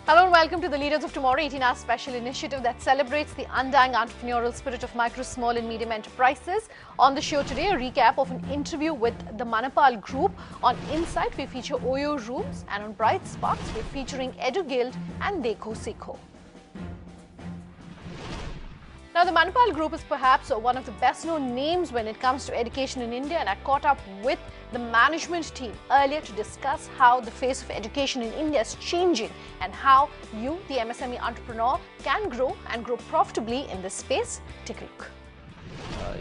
Hello and welcome to the Leaders of Tomorrow 18-hour special initiative that celebrates the undying entrepreneurial spirit of micro, small and medium enterprises. On the show today, a recap of an interview with the Manipal Group. On Insight, we feature OYO Rooms, and on Bright Sparks, we're featuring EduGild and Dekho Sikho. Now, the Manipal Group is perhaps one of the best known names when it comes to education in India, and I caught up with the management team earlier to discuss how the face of education in India is changing and how you, the MSME entrepreneur, can grow and grow profitably in this space. Take a look.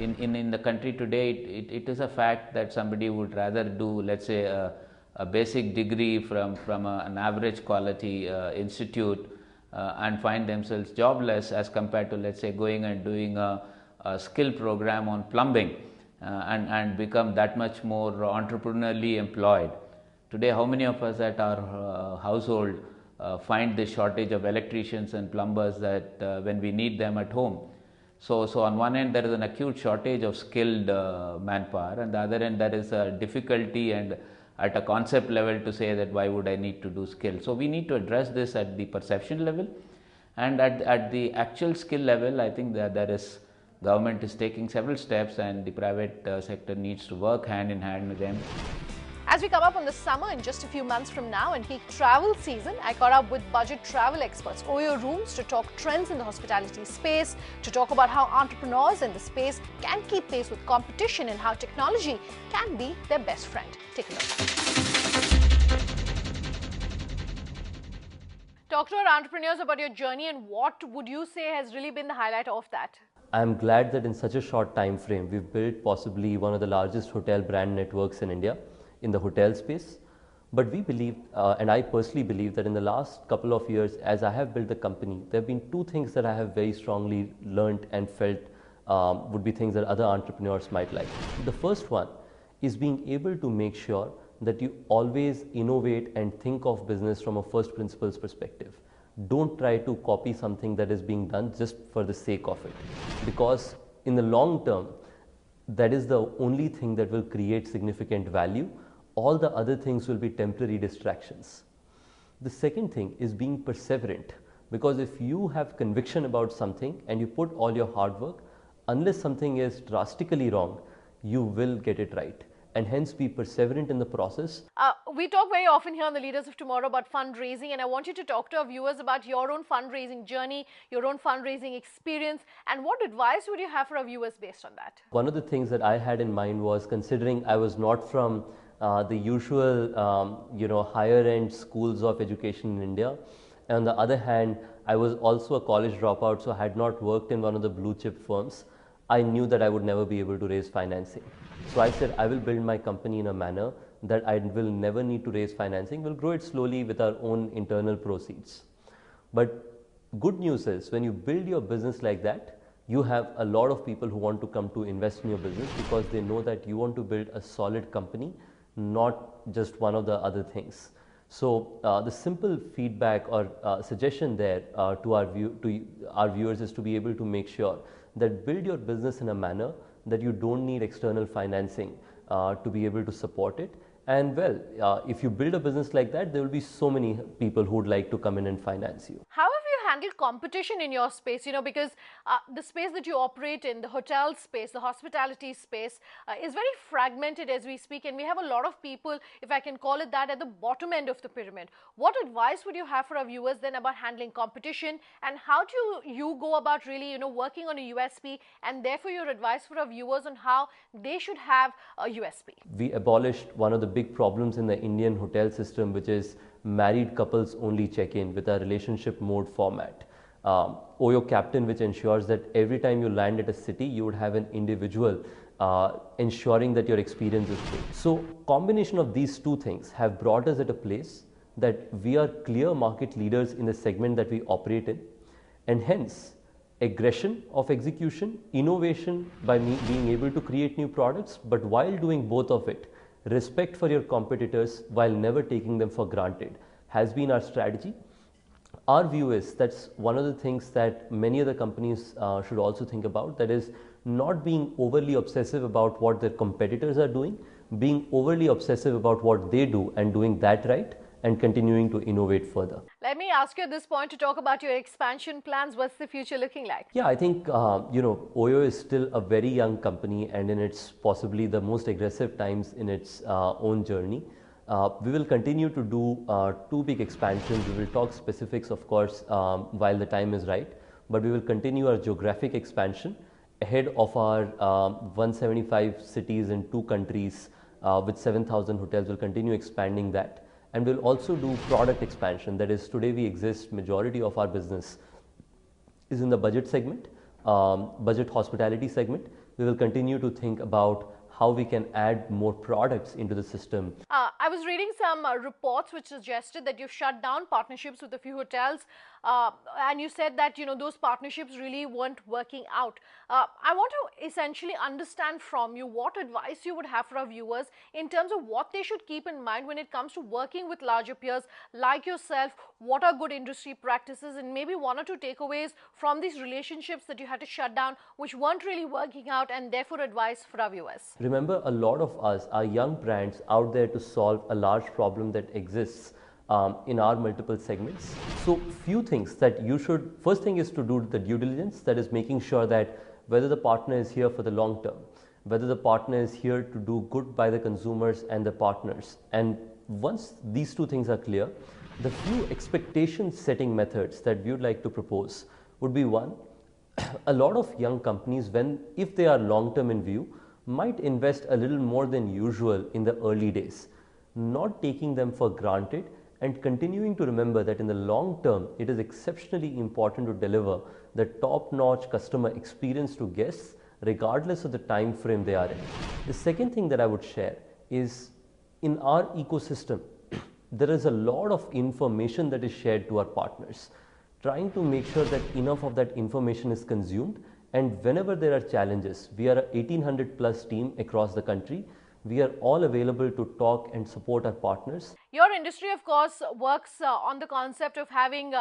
In the country today, it is a fact that somebody would rather do, let's say, a basic degree from an average quality institute and find themselves jobless as compared to, let's say, going and doing a skill program on plumbing and become that much more entrepreneurially employed. Today, how many of us at our household find the shortage of electricians and plumbers that when we need them at home? So on one end there is an acute shortage of skilled manpower, and the other end there is a difficulty and at a concept level to say that why would I need to do skill. So we need to address this at the perception level, and at the actual skill level. I think that government is taking several steps, and the private sector needs to work hand in hand with them. As we come up on the summer in just a few months from now and peak travel season, I caught up with budget travel experts OYO Rooms to talk trends in the hospitality space, to talk about how entrepreneurs in the space can keep pace with competition and how technology can be their best friend. Take a look. Talk to our entrepreneurs about your journey, and what would you say has really been the highlight of that? I'm glad that in such a short time frame, we've built possibly one of the largest hotel brand networks in India in the hotel space. But we believe, and I personally believe, that in the last couple of years, as I have built the company, there have been two things that I have very strongly learned and felt would be things that other entrepreneurs might like. The first one is being able to make sure that you always innovate and think of business from a first principles perspective. Don't try to copy something that is being done just for the sake of it, because in the long term, that is the only thing that will create significant value. All the other things will be temporary distractions. The second thing is being perseverant, because if you have conviction about something and you put all your hard work, unless something is drastically wrong, you will get it right. And hence be perseverant in the process. We talk very often here on the Leaders of Tomorrow about fundraising, and I want you to talk to our viewers about your own fundraising journey, your own fundraising experience, and what advice would you have for our viewers based on that? One of the things that I had in mind was, considering I was not from the usual higher end schools of education in India, and on the other hand, I was also a college dropout, so I had not worked in one of the blue chip firms. I knew that I would never be able to raise financing. So I said, I will build my company in a manner that I will never need to raise financing. We'll grow it slowly with our own internal proceeds. But good news is, when you build your business like that, you have a lot of people who want to come to invest in your business, because they know that you want to build a solid company, not just one of the other things. So the simple feedback or suggestion there to our viewers is to be able to make sure that build your business in a manner that you don't need external financing to be able to support it. And well, if you build a business like that, there will be so many people who would like to come in and finance you. How have you handled competition in your space? Because the space that you operate in, the hotel space, the hospitality space, is very fragmented as we speak, and we have a lot of people, if I can call it that, at the bottom end of the pyramid. What advice would you have for our viewers then about handling competition, and how do you go about really, working on a USP, and therefore your advice for our viewers on how they should have a USP? We abolished one of the big problems in the Indian hotel system, which is married couples only check-in with a relationship mode format. OYO Captain, which ensures that every time you land at a city, you would have an individual ensuring that your experience is great. So combination of these two things have brought us at a place that we are clear market leaders in the segment that we operate in, and hence aggression of execution, innovation by being able to create new products, but while doing both of it, respect for your competitors while never taking them for granted has been our strategy. Our view is that's one of the things that many other companies should also think about, that is not being overly obsessive about what their competitors are doing, being overly obsessive about what they do and doing that right, and continuing to innovate further. Let me ask you at this point to talk about your expansion plans. What's the future looking like? Yeah, I think OYO is still a very young company, and in its possibly the most aggressive times in its own journey. We will continue to do two big expansions. We will talk specifics, of course, while the time is right, but we will continue our geographic expansion ahead of our 175 cities in 2 countries with 7,000 hotels. We'll continue expanding that, and we'll also do product expansion. That is, today we exist, majority of our business is in the budget segment, budget hospitality segment. We will continue to think about how we can add more products into the system. I was reading some reports which suggested that you've shut down partnerships with a few hotels, and you said that those partnerships really weren't working out. I want to essentially understand from you what advice you would have for our viewers in terms of what they should keep in mind when it comes to working with larger peers like yourself. What are good industry practices, and maybe 1 or 2 takeaways from these relationships that you had to shut down which weren't really working out, and therefore advice for our viewers. Remember, a lot of us are young brands out there to solve a large problem that exists in our multiple segments. So few things that you should, first thing is to do the due diligence, that is making sure that whether the partner is here for the long term, whether the partner is here to do good by the consumers and the partners. And once these 2 things are clear, the few expectation setting methods that we would like to propose would be: 1, a lot of young companies, if they are long term in view, might invest a little more than usual in the early days, not taking them for granted and continuing to remember that in the long term it is exceptionally important to deliver the top-notch customer experience to guests regardless of the time frame they are in. The second thing that I would share is, in our ecosystem there is a lot of information that is shared to our partners, trying to make sure that enough of that information is consumed. And whenever there are challenges, we are a 1800 plus team across the country. We are all available to talk and support our partners. Your industry, of course, works on the concept of having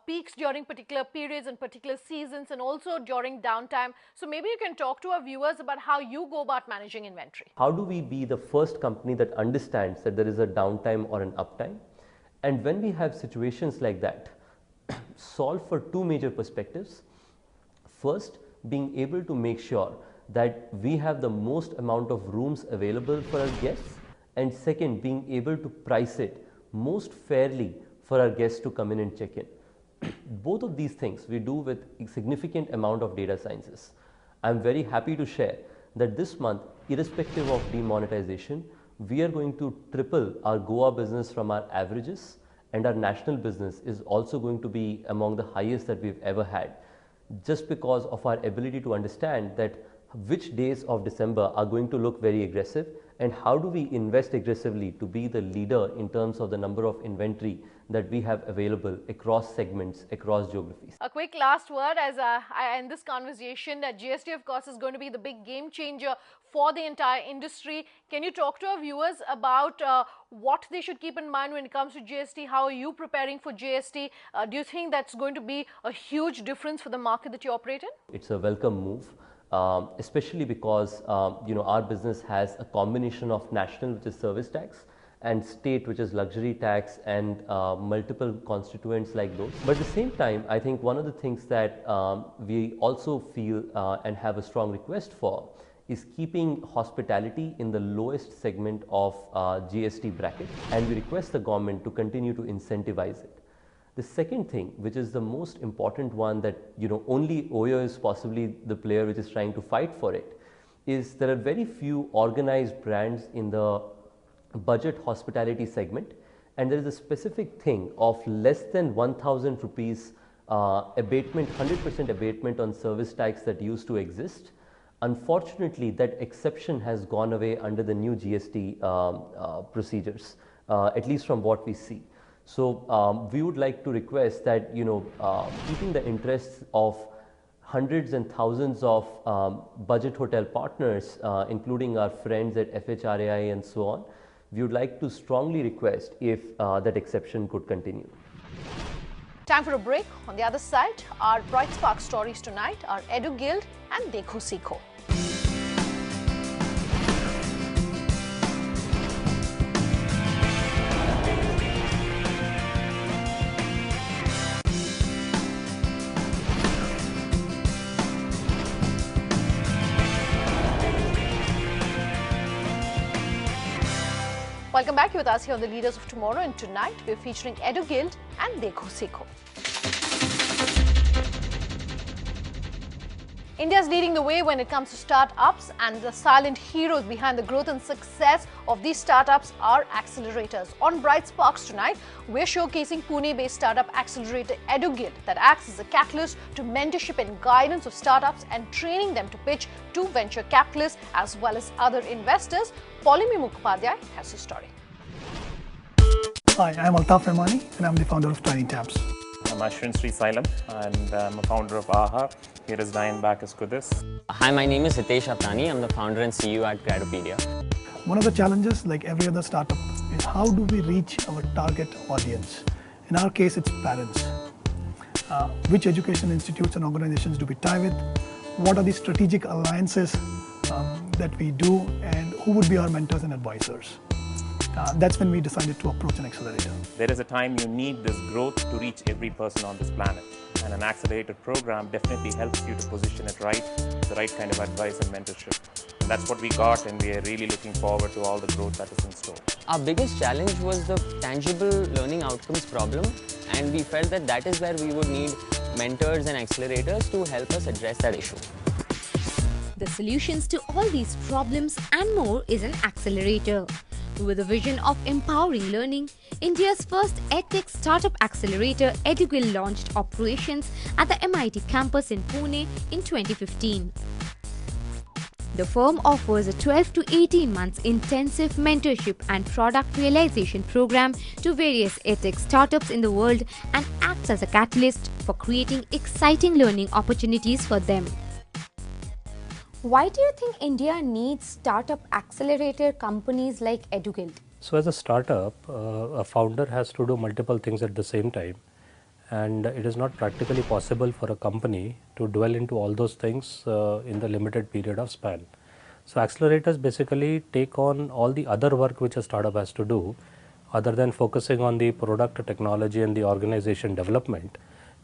peaks during particular periods and particular seasons, and also during downtime. So maybe you can talk to our viewers about how you go about managing inventory. How do we be the first company that understands that there is a downtime or an uptime? And when we have situations like that, solve for 2 major perspectives. First, being able to make sure that we have the most amount of rooms available for our guests, and second, being able to price it most fairly for our guests to come in and check in. Both of these things we do with a significant amount of data sciences. I'm very happy to share that this month, irrespective of demonetization, we are going to triple our Goa business from our averages, and our national business is also going to be among the highest that we've ever had, just because of our ability to understand that which days of December are going to look very aggressive, and how do we invest aggressively to be the leader in terms of the number of inventory that we have available across segments, across geographies. A quick last word as I end this conversation, that GST, of course, is going to be the big game changer for the entire industry. Can you talk to our viewers about what they should keep in mind when it comes to GST? How are you preparing for GST? Do you think that's going to be a huge difference for the market that you operate in? It's a welcome move. Especially because our business has a combination of national, which is service tax, and state, which is luxury tax, and multiple constituents like those. But at the same time, I think one of the things that we also feel and have a strong request for is keeping hospitality in the lowest segment of GST bracket, and we request the government to continue to incentivize it. The second thing, which is the most important one that only OYO is possibly the player which is trying to fight for it, is there are very few organized brands in the budget hospitality segment, and there is a specific thing of less than 1,000 rupees abatement, 100% abatement on service tax that used to exist. Unfortunately, that exception has gone away under the new GST procedures, at least from what we see. So we would like to request that keeping the interests of hundreds and thousands of budget hotel partners, including our friends at FHRAI and so on, we would like to strongly request if that exception could continue. Time for a break. On the other side, our Bright Spark stories tonight are EduGild and Dekho Sikho. Welcome back. You're with us here on the Leaders of Tomorrow, and tonight we're featuring EduGild and Dekho Sekho. India is leading the way when it comes to startups, and the silent heroes behind the growth and success of these startups are accelerators. On Bright Sparks tonight, we're showcasing Pune-based startup accelerator EduGild that acts as a catalyst to mentorship and guidance of startups and training them to pitch to venture capitalists as well as other investors. Polimi Mukhopadhyay has the story. Hi, I'm Altaf Rahmani and I'm the founder of Tiny Tabs. I'm Ashwin Sri Sailam and I'm a founder of AHA. Here is Diane Bacchus-Kudis. Hi, my name is Hitesh Apnani. I'm the founder and CEO at Gradopedia. One of the challenges, like every other startup, is how do we reach our target audience? In our case, it's parents. Which education institutes and organizations do we tie with? What are the strategic alliances that we do, and who would be our mentors and advisors? That's when we decided to approach an accelerator. There is a time you need this growth to reach every person on this planet. And an accelerator program definitely helps you to position it right, the right kind of advice and mentorship. And that's what we got, and we are really looking forward to all the growth that is in store. Our biggest challenge was the tangible learning outcomes problem, and we felt that that is where we would need mentors and accelerators to help us address that issue. The solutions to all these problems and more is an accelerator. With a vision of empowering learning, India's first EdTech startup accelerator EduGild launched operations at the MIT campus in Pune in 2015. The firm offers a 12 to 18 months intensive mentorship and product realization program to various EdTech startups in the world and acts as a catalyst for creating exciting learning opportunities for them. Why do you think India needs startup accelerator companies like EduGild? So as a startup, a founder has to do multiple things at the same time, and it is not practically possible for a company to dwell into all those things in the limited period of span. So accelerators basically take on all the other work which a startup has to do, other than focusing on the product, technology and the organization development,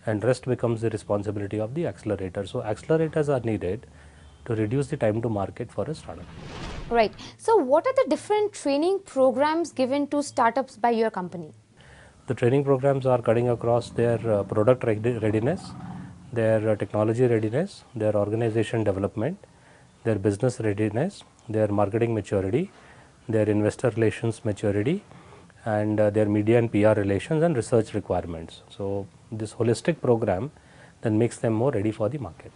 and rest becomes the responsibility of the accelerator. So accelerators are needed to reduce the time to market for a startup. Right. So what are the different training programs given to startups by your company? The training programs are cutting across their product readiness, their technology readiness, their organization development, their business readiness, their marketing maturity, their investor relations maturity, and their media and PR relations and research requirements. So this holistic program then makes them more ready for the market.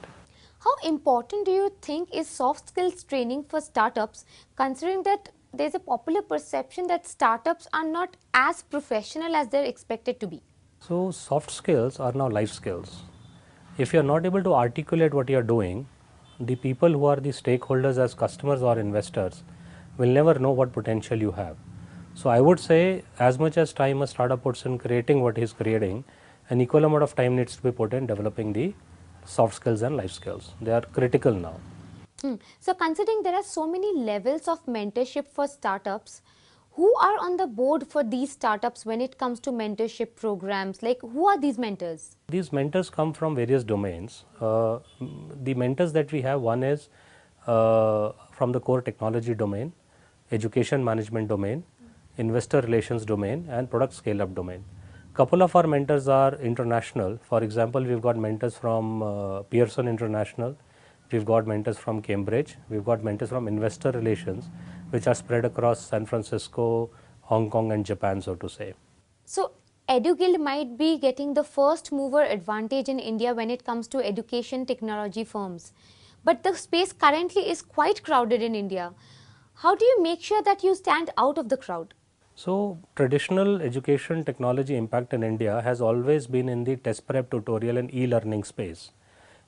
How important do you think is soft skills training for startups, considering that there's a popular perception that startups are not as professional as they're expected to be? So soft skills are now life skills. If you are not able to articulate what you are doing, the people who are the stakeholders as customers or investors will never know what potential you have. So I would say as much as time a startup puts in creating what he is creating, an equal amount of time needs to be put in developing the soft skills and life skills. They are critical now. So considering there are so many levels of mentorship for startups, who are on the board for these startups when it comes to mentorship programs? Like, who are these mentors? These mentors come from various domains. The mentors that we have, one is from the core technology domain, education management domain, investor relations domain and product scale up domain. Couple of our mentors are international. For example, we've got mentors from Pearson International, we've got mentors from Cambridge, we've got mentors from investor relations, which are spread across San Francisco, Hong Kong and Japan, so to say. So EduGild might be getting the first mover advantage in India when it comes to education technology firms. But the space currently is quite crowded in India. How do you make sure that you stand out of the crowd? So traditional education technology impact in India has always been in the test prep, tutorial and e-learning space.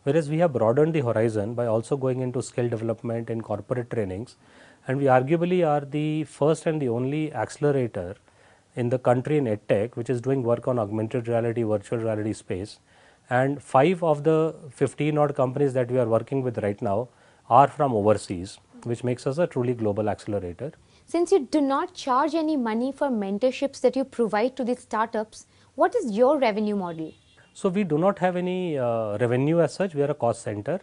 Whereas we have broadened the horizon by also going into skill development and corporate trainings, and we arguably are the first and the only accelerator in the country in EdTech which is doing work on augmented reality, virtual reality space, and 5 of the 15 odd companies that we are working with right now are from overseas, which makes us a truly global accelerator. Since you do not charge any money for mentorships that you provide to these startups, what is your revenue model? So we do not have any revenue as such, we are a cost center.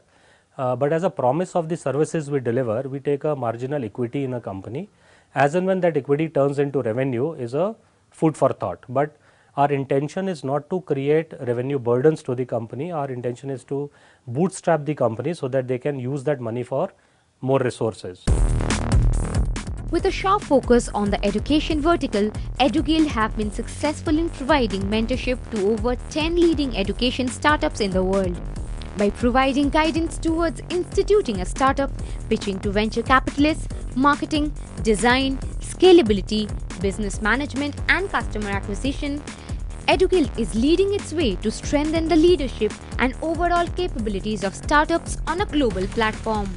But as a promise of the services we deliver, we take a marginal equity in a company As and when that equity turns into revenue is a food for thought. But our intention is not to create revenue burdens to the company. Our intention is to bootstrap the company so that they can use that money for more resources. With a sharp focus on the education vertical, EduGild have been successful in providing mentorship to over 10 leading education startups in the world. By providing guidance towards instituting a startup, pitching to venture capitalists, marketing, design, scalability, business management and customer acquisition, EduGild is leading its way to strengthen the leadership and overall capabilities of startups on a global platform.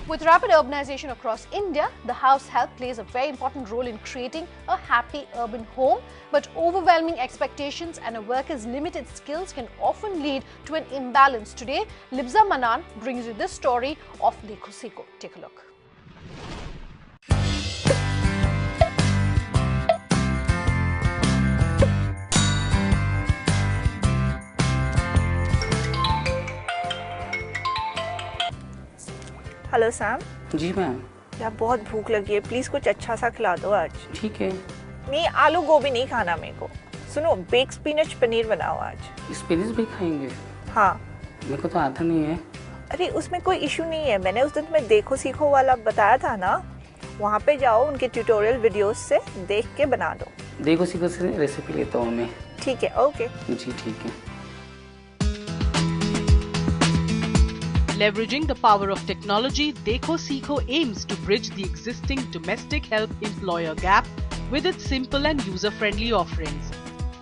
With rapid urbanization across India, the house help plays a very important role in creating a happy urban home. But overwhelming expectations and a worker's limited skills can often lead to an imbalance. Today, Libza Manan brings you this story of Dekho Siko. Take a look. Hello Sam. जी ma'am. यार बहुत भूख लगी है, please कुछ अच्छा सा खिला दो आज। ठीक है। नहीं, आलू गोभी नहीं खाना मेरे को। सुनो, बेक स्पिनच पनीर बनाओ आज। स्पिनच भी खाएंगे? हाँ। मेरे को तो आता नहीं है। अरे उसमें कोई इशू नहीं है, मैंने उस दिन तुम्हें देखो सीखो वाला बताया था ना, वहाँ पे जाओ, उनके ट्यूटोरियल वीडियोस से देख के बना दो। देखो सीखो से रेसिपी लेता हूँ मैं। ठीक है, ओके। जी ठीक है। Leveraging the power of technology, Dekho Seekho aims to bridge the existing domestic help employer gap with its simple and user-friendly offerings.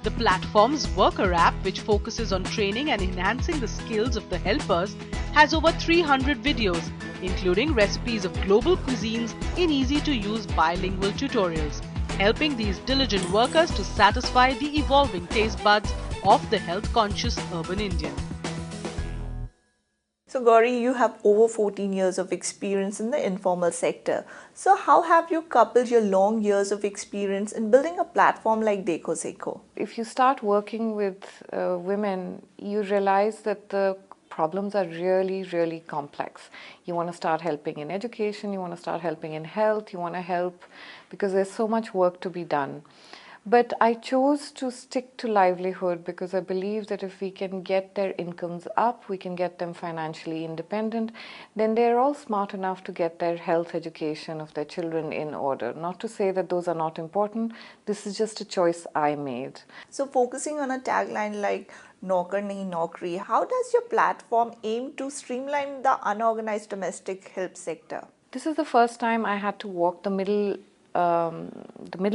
The platform's worker app, which focuses on training and enhancing the skills of the helpers, has over 300 videos, including recipes of global cuisines in easy-to-use bilingual tutorials, helping these diligent workers to satisfy the evolving taste buds of the health-conscious urban Indian. So Gauri, you have over 14 years of experience in the informal sector. So how have you coupled your long years of experience in building a platform like Dekho Seekho? If you start working with women, you realize that the problems are really, really complex. You want to start helping in education, you want to start helping in health, you want to help because there's so much work to be done. But I chose to stick to livelihood because I believe that if we can get their incomes up, we can get them financially independent, then they're all smart enough to get their health education of their children in order. Not to say that those are not important, this is just a choice I made. So focusing on a tagline like Naukar Nahi Naukri, how does your platform aim to streamline the unorganized domestic help sector? This is the first time I had to walk the middle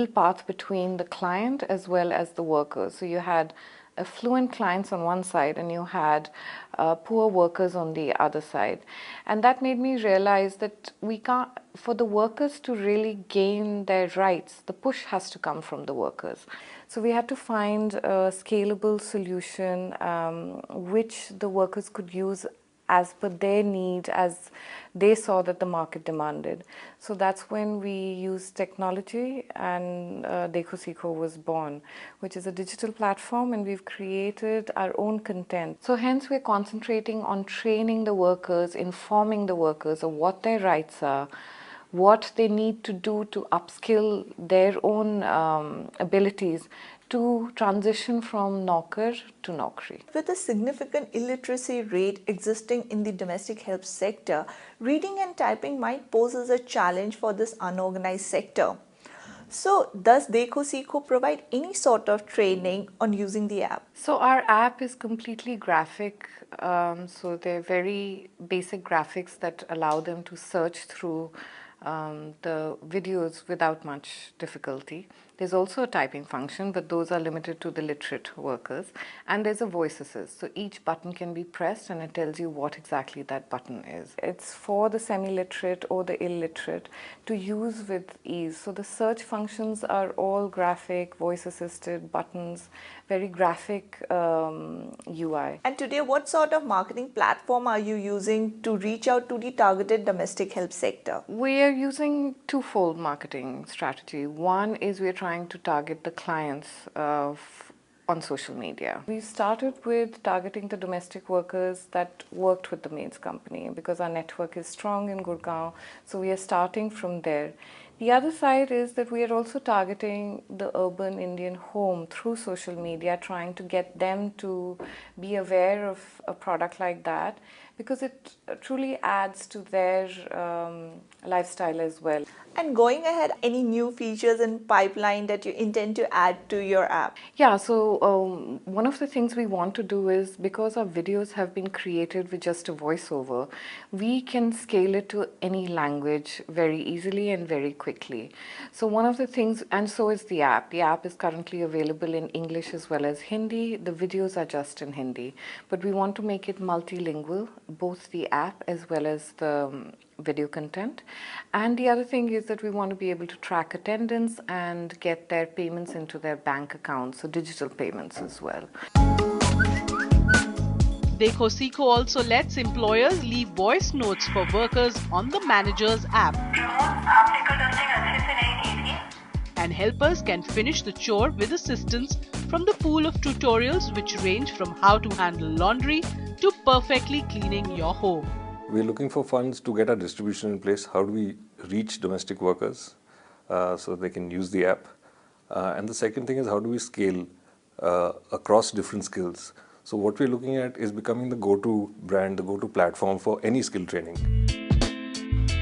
path between the client as well as the workers. So you had affluent clients on one side and you had poor workers on the other side. And that made me realize that we can't, for the workers to really gain their rights, the push has to come from the workers. So we had to find a scalable solution which the workers could use as per their need, as they saw that the market demanded. So that's when we used technology and Dekho Seekho was born, which is a digital platform, and we've created our own content. So hence we're concentrating on training the workers, informing the workers of what their rights are, what they need to do to upskill their own abilities to transition from Naukar to Naukri. With a significant illiteracy rate existing in the domestic help sector, reading and typing might pose as a challenge for this unorganized sector. So, does Dekho Seekho provide any sort of training on using the app? So, our app is completely graphic. So, they're very basic graphics that allow them to search through the videos without much difficulty. There's also a typing function, but those are limited to the literate workers. And there's a voice assist. So each button can be pressed and it tells you what exactly that button is. It's for the semi-literate or the illiterate to use with ease. So the search functions are all graphic, voice assisted, buttons, very graphic UI. And today, what sort of marketing platform are you using to reach out to the targeted domestic help sector? We are using twofold marketing strategy. One is we're trying to target the clients on social media. We started with targeting the domestic workers that worked with the maids company because our network is strong in Gurgaon, so we are starting from there. The other side is that we are also targeting the urban Indian home through social media, trying to get them to be aware of a product like that because it truly adds to their lifestyle as well. And going ahead, any new features in pipeline that you intend to add to your app? Yeah, so one of the things we want to do is, because our videos have been created with just a voiceover, we can scale it to any language very easily and very quickly. So one of the things, and so is the app. The app is currently available in English as well as Hindi. The videos are just in Hindi, but we want to make it multilingual, both the app as well as the video content. And the other thing is that we want to be able to track attendance and get their payments into their bank accounts, so digital payments as well. Dekho Sikho also lets employers leave voice notes for workers on the manager's app. And helpers can finish the chore with assistance from the pool of tutorials which range from how to handle laundry to perfectly cleaning your home. We're looking for funds to get our distribution in place. How do we reach domestic workers so they can use the app? And the second thing is, how do we scale across different skills? So what we're looking at is becoming the go-to brand, the go-to platform for any skill training.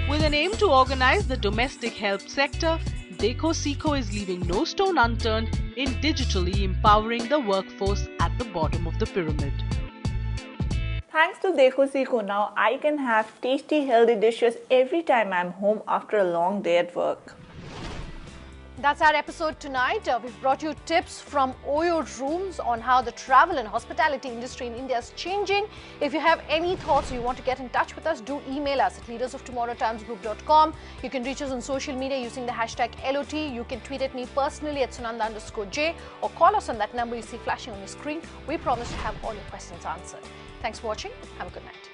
With an aim to organize the domestic help sector, Dekho Sikho is leaving no stone unturned in digitally empowering the workforce at the bottom of the pyramid. Thanks to Dekho Sikho, now I can have tasty, healthy dishes every time I'm home after a long day at work. That's our episode tonight. We've brought you tips from OYO Rooms on how the travel and hospitality industry in India is changing. If you have any thoughts or you want to get in touch with us, do email us at leadersoftomorrowtimesgroup.com. You can reach us on social media using the hashtag LOT. You can tweet at me personally at Sunanda_J or call us on that number you see flashing on your screen. We promise to have all your questions answered. Thanks for watching. Have a good night.